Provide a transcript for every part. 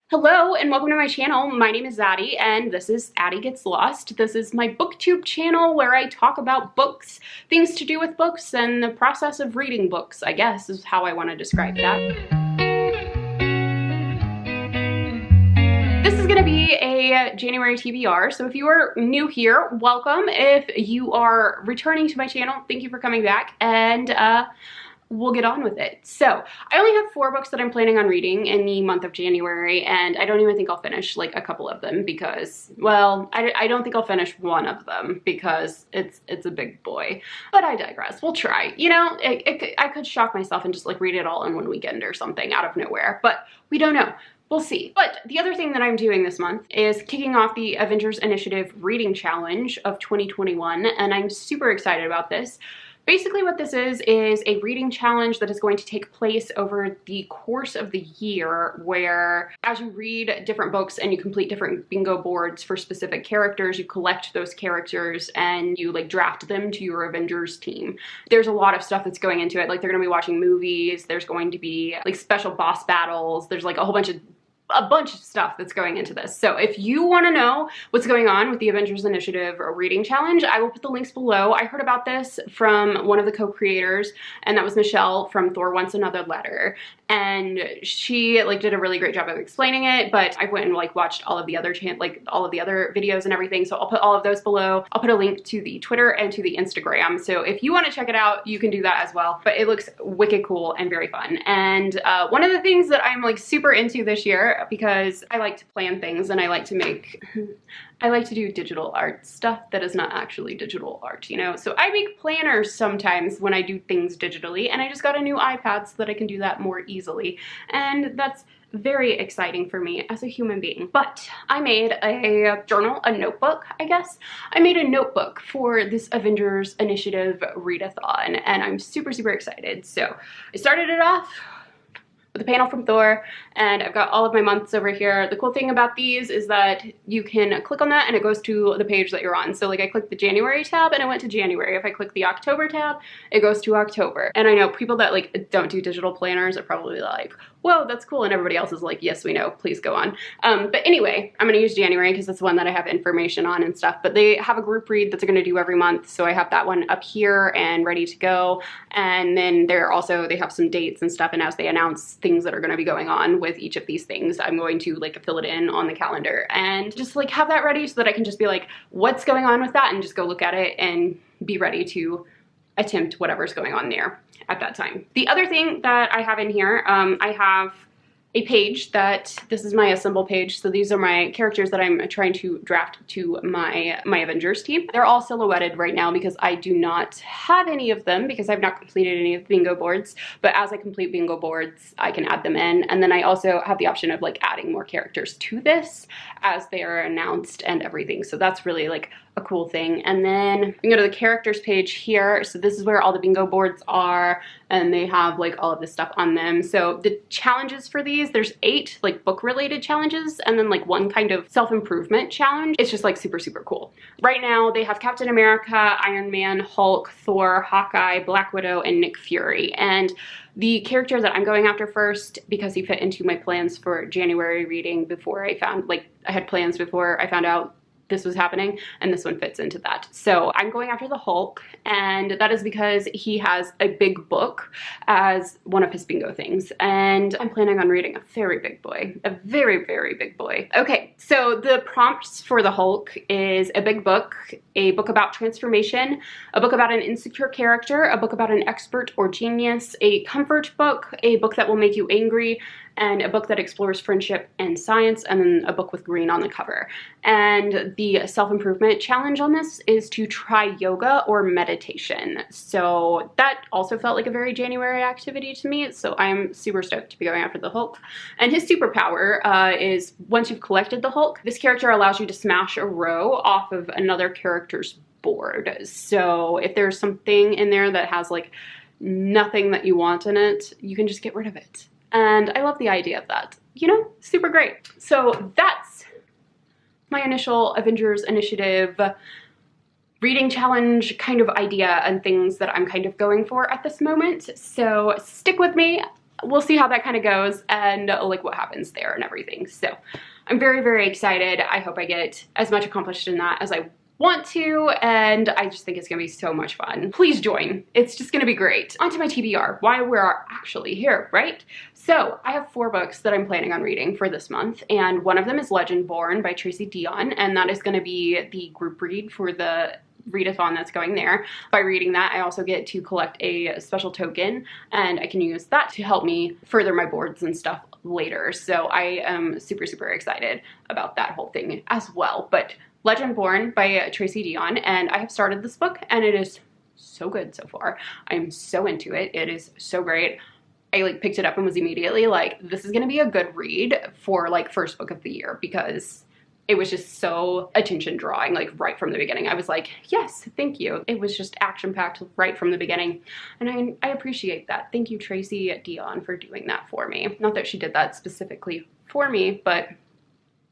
Hello and welcome to my channel. My name is Addie and this is Addie Gets Lost. This is my booktube channel where I talk about books, things to do with books, and the process of reading books, I guess is how I want to describe that. This is going to be a January TBR, so if you are new here, welcome. If you are returning to my channel, thank you for coming back, and we'll get on with it. So I only have 4 books that I'm planning on reading in the month of January, and I don't even think I'll finish like a couple of them because, well, I don't think I'll finish one of them because it's a big boy. But I digress. We'll try. You know, I could shock myself and just like read it all in one weekend or something out of nowhere, but we don't know. We'll see. But the other thing that I'm doing this month is kicking off the Avengers Initiative Reading Challenge of 2021, and I'm super excited about this. Basically what this is a reading challenge that is going to take place over the course of the year, where as you read different books and you complete different bingo boards for specific characters, you collect those characters and you like draft them to your Avengers team. There's a lot of stuff that's going into it. Like they're going to be watching movies, there's going to be like special boss battles, there's like a bunch of stuff that's going into this. So if you want to know what's going on with the Avengers Initiative Reading Challenge, I will put the links below. I heard about this from one of the co-creators, and that was Michelle from Thor Wants Another Letter. And she like did a really great job of explaining it, but I went and like watched all of the other videos and everything. So I'll put all of those below. I'll put a link to the Twitter and to the Instagram. So if you want to check it out, you can do that as well. But it looks wicked cool and very fun. And one of the things that I'm like super into this year, because I like to plan things and I like to do digital art stuff that is not actually digital art, you know? So I make planners sometimes when I do things digitally, and I just got a new iPad so that I can do that more easily. And that's very exciting for me as a human being. But I made a journal, a notebook, I guess. I made a notebook for this Avengers Initiative readathon, and I'm super, super excited. So I started it off with a panel from Thor, and I've got all of my months over here. The cool thing about these is that you can click on that and it goes to the page that you're on. So like I clicked the January tab and it went to January. If I click the October tab, it goes to October. And I know people that like don't do digital planners are probably like, whoa, that's cool. And everybody else is like, yes, we know, please go on. But anyway, I'm gonna use January because that's the one that I have information on and stuff, but they have a group read that's gonna do every month. So I have that one up here and ready to go. And then they have some dates and stuff. And as they announce things that are gonna be going on with each of these things, I'm going to like fill it in on the calendar and just like have that ready so that I can just be like, what's going on with that? And just go look at it and be ready to attempt whatever's going on there at that time. The other thing that I have in here, I have a page this is my assemble page. So these are my characters that I'm trying to draft to my Avengers team. They're all silhouetted right now because I do not have any of them because I've not completed any of the bingo boards. But as I complete bingo boards, I can add them in. And then I also have the option of like adding more characters to this as they are announced and everything. So that's really like a cool thing. And then you can go to the characters page here. So this is where all the bingo boards are, and they have like all of this stuff on them. So the challenges for these, there's 8 like book related challenges and then like 1 kind of self-improvement challenge. It's just like super, super cool. Right now they have Captain America, Iron Man, Hulk, Thor, Hawkeye, Black Widow, and Nick Fury. And the character that I'm going after first, because he fit into my plans for January reading before I had plans before I found out this was happening, and this one fits into that. So I'm going after the Hulk, and that is because he has a big book as one of his bingo things, and I'm planning on reading a very big boy, a very, very big boy. Okay, so the prompts for the Hulk is a big book, a book about transformation, a book about an insecure character, a book about an expert or genius, a comfort book, a book that will make you angry, and a book that explores friendship and science, and then a book with green on the cover. And the self-improvement challenge on this is to try yoga or meditation. So that also felt like a very January activity to me, so I'm super stoked to be going after the Hulk. And his superpower is once you've collected the Hulk, this character allows you to smash a row off of another character's board. So if there's something in there that has like nothing that you want in it, you can just get rid of it. And I love the idea of that, you know, super great. So that's my initial Avengers Initiative reading challenge kind of idea and things that I'm kind of going for at this moment. So stick with me. we'll see how that kind of goes and like what happens there and everything. So I'm very, very excited. I hope I get as much accomplished in that as I want to, and I just think it's gonna be so much fun. Please join. It's just gonna be great. On to my TBR, why we're actually here, right? So I have 4 books that I'm planning on reading for this month, and one of them is Legend Born by Tracy Dion, and that is gonna be the group read for the readathon that's going there. By reading that, I also get to collect a special token, and I can use that to help me further my boards and stuff later. So I am super, super excited about that whole thing as well. But Legend Born by Tracy Dion, and I have started this book, and it is so good so far. I'm so into it. It is so great. I like picked it up and was immediately like, this is gonna be a good read for like first book of the year, because it was just so attention drawing, like right from the beginning. I was like, yes, thank you. It was just action packed right from the beginning. And I appreciate that. Thank you, Tracy Dion, for doing that for me. Not that she did that specifically for me, but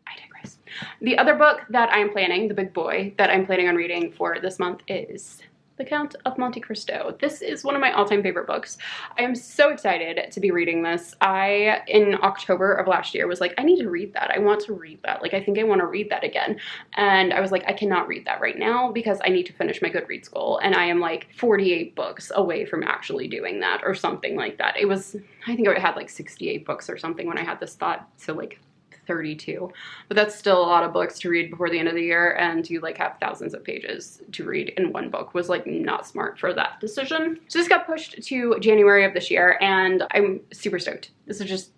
I digress. The other book that I'm planning, the big boy that I'm planning on reading for this month, is The Count of Monte Cristo. This is one of my all-time favorite books. I am so excited to be reading this. I, in October of last year, was like, I need to read that. I want to read that. Like, I think I want to read that again. And I was like, I cannot read that right now because I need to finish my Goodreads goal. And I am like 48 books away from actually doing that or something like that. It was, I think I had like 68 books or something when I had this thought. So like 32, but that's still a lot of books to read before the end of the year, and to like have thousands of pages to read in one book was like not smart for that decision. So this got pushed to January of this year, and I'm super stoked. This is just,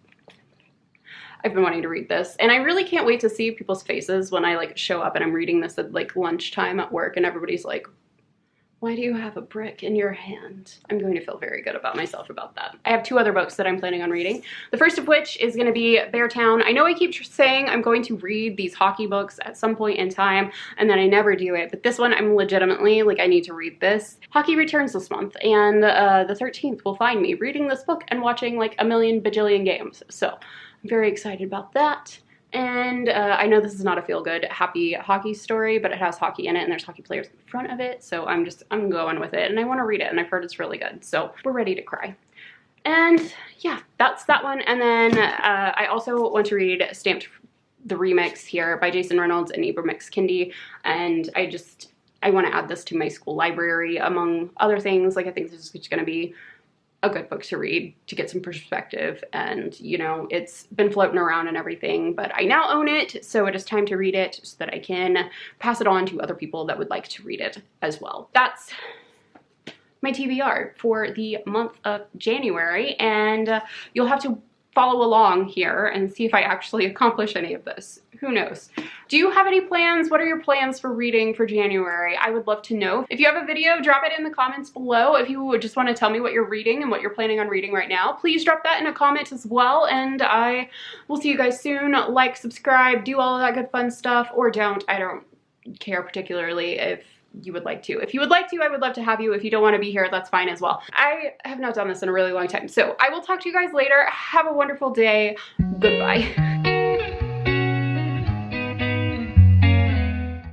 I've been wanting to read this, and I really can't wait to see people's faces when I like show up and I'm reading this at like lunchtime at work and everybody's like, why do you have a brick in your hand? I'm going to feel very good about myself about that. I have 2 other books that I'm planning on reading. The first of which is going to be Beartown. I know I keep saying I'm going to read these hockey books at some point in time, and then I never do it. But this one, I'm legitimately like, I need to read this. Hockey returns this month, and the 13th will find me reading this book and watching like a million bajillion games. So I'm very excited about that. And I know this is not a feel-good, happy hockey story, but it has hockey in it, and there's hockey players in front of it, so I'm going with it, and I want to read it, and I've heard it's really good, so we're ready to cry. And yeah, that's that one. And then I also want to read Stamped, the remix here by Jason Reynolds and Ibram X. Kendi, and I want to add this to my school library, among other things. Like, I think this is just going to be a good book to read to get some perspective, and you know, it's been floating around and everything, but I now own it, so it is time to read it so that I can pass it on to other people that would like to read it as well. That's my TBR for the month of January, and you'll have to follow along here and see if I actually accomplish any of this. Who knows? Do you have any plans? What are your plans for reading for January? I would love to know. If you have a video, drop it in the comments below. If you would just want to tell me what you're reading and what you're planning on reading right now, please drop that in a comment as well, and I will see you guys soon. Like, subscribe, do all of that good fun stuff, or don't. I don't care particularly if you would like to. If you would like to, I would love to have you. If you don't want to be here, that's fine as well. I have not done this in a really long time, so I will talk to you guys later. Have a wonderful day. Goodbye.